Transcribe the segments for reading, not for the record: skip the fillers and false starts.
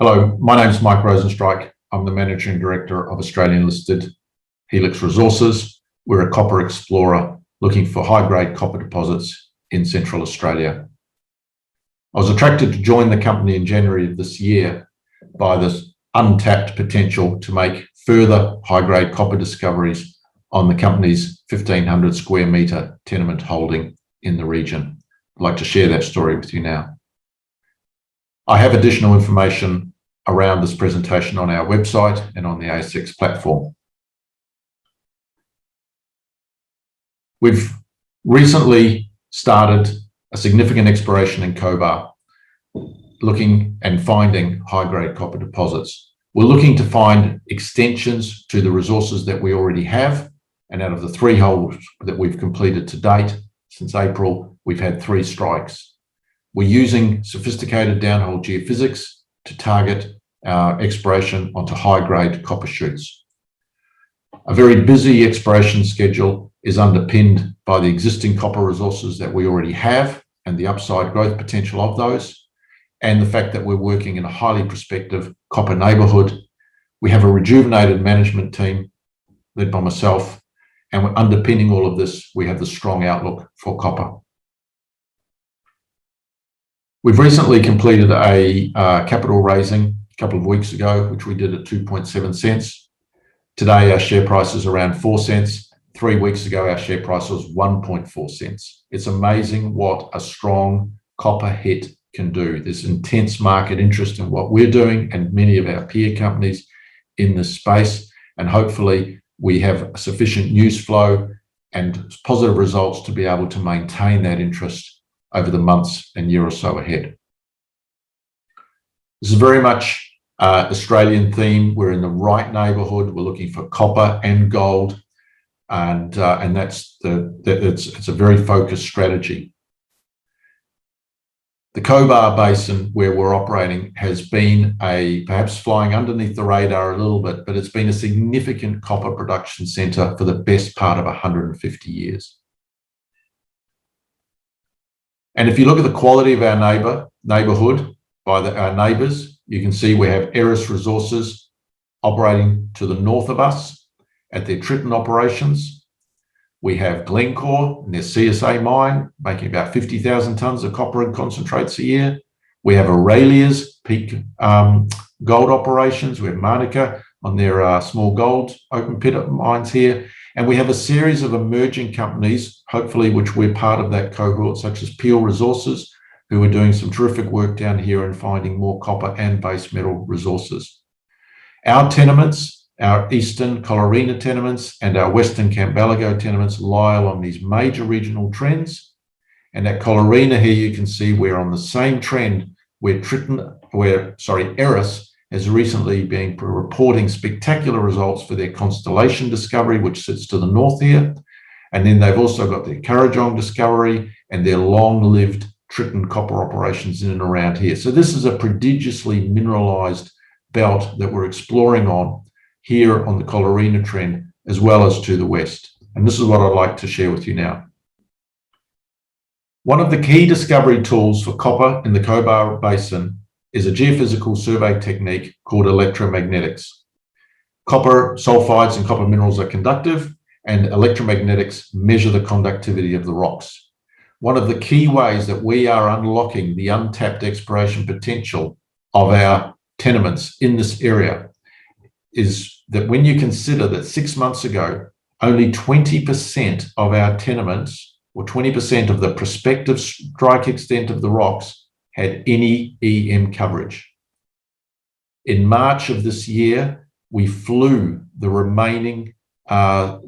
Hello, my name is Mike Rosenstrike. I'm the Managing Director of Australian-listed Helix Resources. We're a copper explorer looking for high-grade copper deposits in Central Australia. I was attracted to join the company in January of this year by this untapped potential to make further high-grade copper discoveries on the company's 1,500 square metre tenement holding in the region. I'd like to share that story with you now. I have additional information around this presentation on our website and on the ASX platform. We've recently started a significant exploration in Cobar, looking and finding high-grade copper deposits. We're looking to find extensions to the resources that we already have, and out of the 3 holes that we've completed to date, since April, we've had 3 strikes. We're using sophisticated downhole geophysics to target our exploration onto high-grade copper shoots. A very busy exploration schedule is underpinned by the existing copper resources that we already have and the upside growth potential of those, and the fact that we're working in a highly prospective copper neighbourhood. We have a rejuvenated management team led by myself, and we're underpinning all of this. We have the strong outlook for copper. We've recently completed a capital raising a couple of weeks ago, which we did at 2.7 cents. Today, our share price is around 4 cents. 3 weeks ago, our share price was 1.4 cents. It's amazing what a strong copper hit can do. There's intense market interest in what we're doing and many of our peer companies in this space. And hopefully we have sufficient news flow and positive results to be able to maintain that interest over the months and year or so ahead. This is very much Australian theme. We're in the right neighbourhood. We're looking for copper and gold, and it's a very focused strategy. The Cobar Basin, where we're operating, has been perhaps flying underneath the radar a little bit, but it's been a significant copper production centre for the best part of 150 years. And if you look at the quality of our neighbourhood by our neighbours, you can see we have Helix Resources operating to the north of us at their Tritton operations. We have Glencore and their CSA Mine making about 50,000 tonnes of copper and concentrates a year. We have Aurelia's Peak gold operations. We have Manuka on their small gold open pit mines here. And we have a series of emerging companies, hopefully, which we're part of that cohort, such as Peel Resources, who are doing some terrific work down here and finding more copper and base metal resources. Our tenements, our eastern Collerina tenements and our western Canbelego tenements lie along these major regional trends. And at Collerina here, you can see we're on the same trend where Helix has recently been reporting spectacular results for their Constellation discovery, which sits to the north here. And then they've also got their Currajong discovery and their long-lived Tritton copper operations in and around here. So this is a prodigiously mineralised belt that we're exploring on here on the Collerina trend, as well as to the west. And this is what I'd like to share with you now. One of the key discovery tools for copper in the Cobar Basin is a geophysical survey technique called electromagnetics. Copper sulfides and copper minerals are conductive, and electromagnetics measure the conductivity of the rocks. One of the key ways that we are unlocking the untapped exploration potential of our tenements in this area is that when you consider that 6 months ago, only 20% of our tenements, or 20% of the prospective strike extent of the rocks, had any EM coverage. In March of this year, we flew the remaining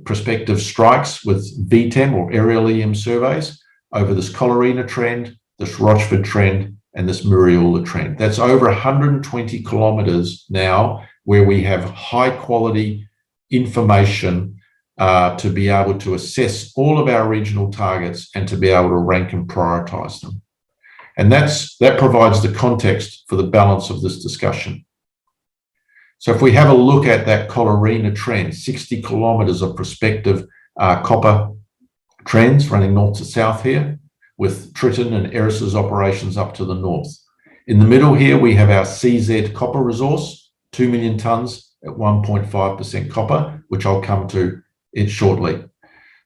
prospective strikes with VTEM or aerial EM surveys over this Collerina trend, this Rochford trend, and this Muriula trend. That's over 120 kilometres now where we have high quality information to be able to assess all of our regional targets and to be able to rank and prioritise them. And that provides the context for the balance of this discussion. So if we have a look at that Collerina trend, 60 kilometres of prospective copper trends running north to south here, with Tritton and Helix's operations up to the north. In the middle here, we have our CZ copper resource, 2 million tonnes at 1.5% copper, which I'll come to it shortly.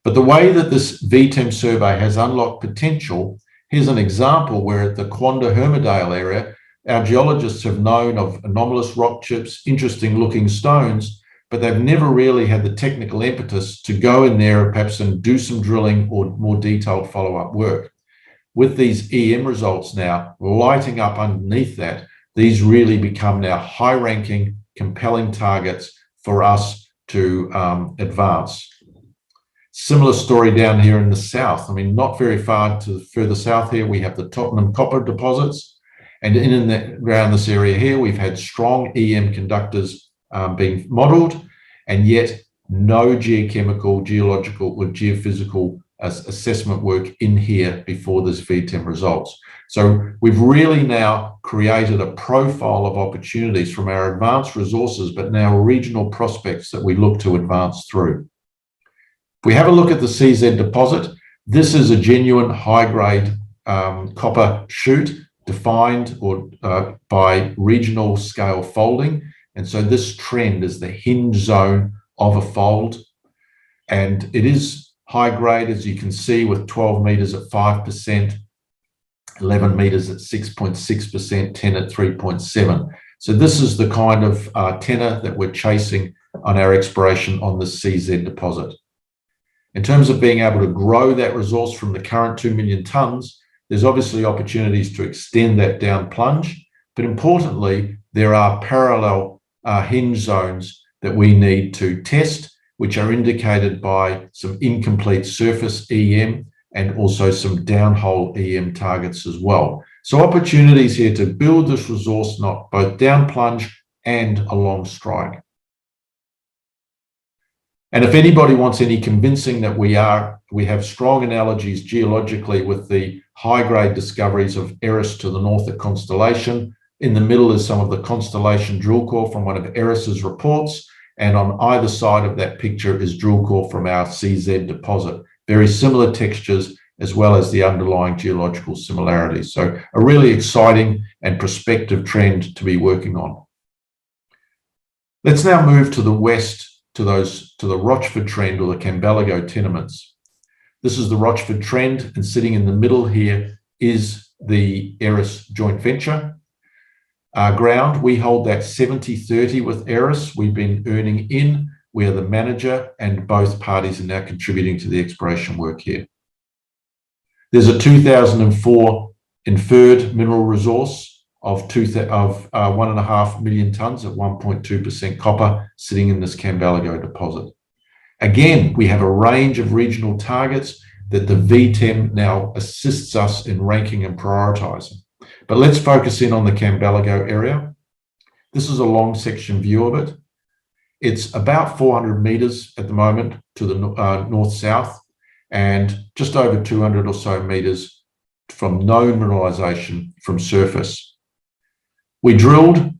But the way that this VTEM survey has unlocked potential, here's an example where at the Quanda Hermidale area, our geologists have known of anomalous rock chips, interesting looking stones, but they've never really had the technical impetus to go in there perhaps and do some drilling or more detailed follow-up work. With these EM results now lighting up underneath that, these really become now high-ranking, compelling targets for us to advance. Similar story down here in the south. I mean, not very far to the further south here, we have the Tottenham copper deposits. And around this area here, we've had strong EM conductors being modelled, and yet no geochemical, geological, or geophysical assessment work in here before this VTEM results. So we've really now created a profile of opportunities from our advanced resources, but now regional prospects that we look to advance through. If we have a look at the CZ deposit, this is a genuine high-grade copper shoot defined by regional scale folding. And so this trend is the hinge zone of a fold. And it is high grade, as you can see, with 12 meters at 5%, 11 meters at 6.6%, 10 at 3.7. So this is the kind of tenor that we're chasing on our exploration on the CZ deposit. In terms of being able to grow that resource from the current 2 million tonnes, there's obviously opportunities to extend that down plunge, but importantly, there are parallel hinge zones that we need to test, which are indicated by some incomplete surface EM and also some downhole EM targets as well. So opportunities here to build this resource not both down plunge and along strike. And if anybody wants any convincing that we have strong analogies geologically with the high-grade discoveries of Eris to the north at Constellation. In the middle is some of the Constellation drill core from one of Eris's reports, and on either side of that picture is drill core from our CZ deposit. Very similar textures as well as the underlying geological similarities. So a really exciting and prospective trend to be working on. Let's now move to the west to the Rochford trend or the Canbelego tenements. This is the Rochford trend, and sitting in the middle here is the Eris joint venture. Ground, we hold that 70-30 with Eris. We've been earning in. We are the manager, and both parties are now contributing to the exploration work here. There's a 2004 inferred mineral resource of 1.5 million tonnes at 1.2% copper sitting in this Canbelego deposit. Again, we have a range of regional targets that the VTEM now assists us in ranking and prioritising. But let's focus in on the Canbelego area. This is a long section view of it. It's about 400 metres at the moment to the north-south and just over 200 or so metres from known mineralisation from surface. We drilled,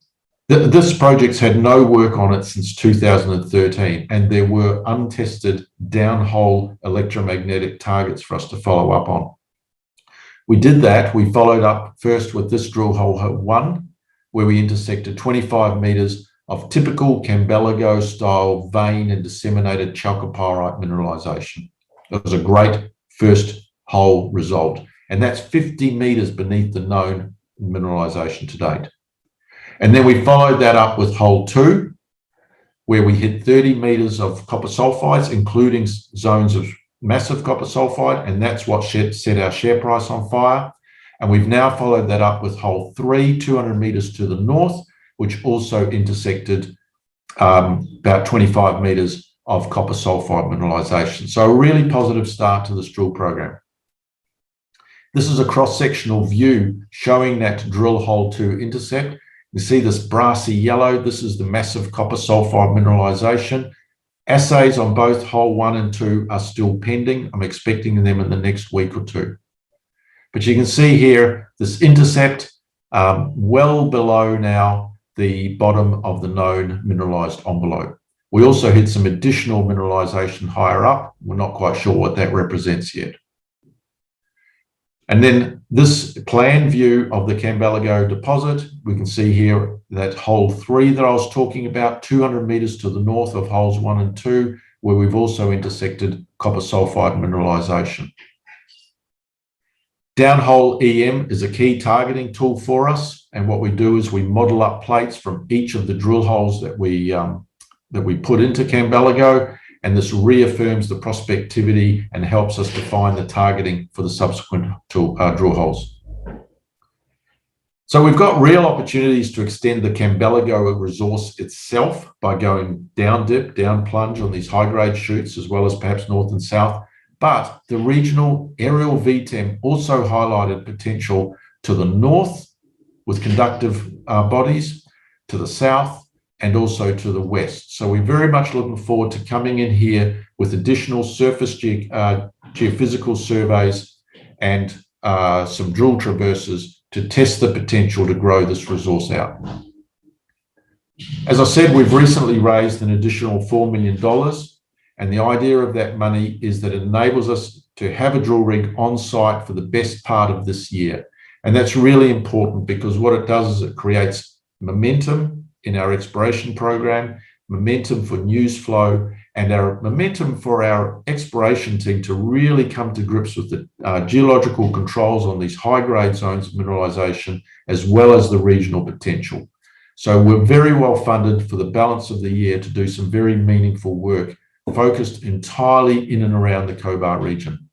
this project's had no work on it since 2013, and there were untested downhole electromagnetic targets for us to follow up on. We did that. We followed up first with this drill hole 1, where we intersected 25 metres of typical Canbelego style vein and disseminated chalcopyrite mineralisation. That was a great first hole result, and that's 50 metres beneath the known mineralisation to date. And then we followed that up with hole 2, where we hit 30 metres of copper sulfides, including zones of massive copper sulfide, and that's what set our share price on fire. And we've now followed that up with hole 3, 200 metres to the north, which also intersected about 25 metres of copper sulfide mineralisation. So a really positive start to this drill program. This is a cross-sectional view showing that drill hole 2 intercept. You see this brassy yellow, this is the massive copper sulfide mineralisation. Assays on both hole 1 and 2 are still pending. I'm expecting them in the next week or two. But you can see here, this intercept well below now the bottom of the known mineralised envelope. We also hit some additional mineralisation higher up. We're not quite sure what that represents yet. And then this plan view of the Canbelego deposit, we can see here that hole 3 that I was talking about, 200 meters to the north of holes 1 and 2, where we've also intersected copper sulfide mineralisation. Downhole EM is a key targeting tool for us, and what we do is we model up plates from each of the drill holes that we put into Canbelego, and this reaffirms the prospectivity and helps us define the targeting for the subsequent drill holes. So we've got real opportunities to extend the Canbelego resource itself by going down dip, down plunge on these high-grade shoots, as well as perhaps north and south. But the regional aerial VTEM also highlighted potential to the north with conductive bodies, to the south, and also to the west. So we're very much looking forward to coming in here with additional surface geophysical surveys and some drill traverses to test the potential to grow this resource out. As I said, we've recently raised an additional $4 million. And the idea of that money is that it enables us to have a drill rig on site for the best part of this year. And that's really important because what it does is it creates momentum in our exploration program, momentum for news flow, and our momentum for our exploration team to really come to grips with the geological controls on these high-grade zones of mineralisation, as well as the regional potential. So we're very well funded for the balance of the year to do some very meaningful work focused entirely in and around the Cobar region.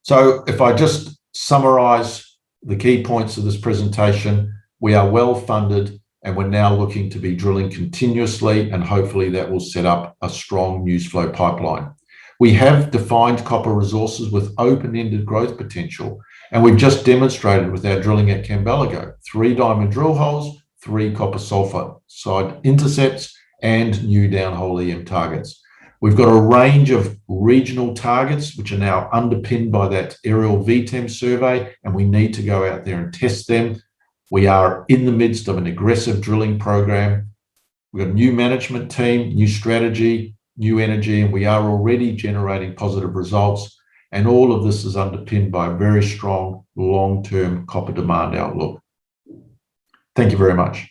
So if I just summarize the key points of this presentation, we are well funded and we're now looking to be drilling continuously, and hopefully that will set up a strong news flow pipeline. We have defined copper resources with open-ended growth potential, and we've just demonstrated with our drilling at Canbelego, 3 diamond drill holes, 3 copper sulfide intercepts, and new downhole EM targets. We've got a range of regional targets which are now underpinned by that aerial VTEM survey, and we need to go out there and test them. We are in the midst of an aggressive drilling program. We've got a new management team, new strategy, new energy, and we are already generating positive results. And all of this is underpinned by a very strong long-term copper demand outlook. Thank you very much.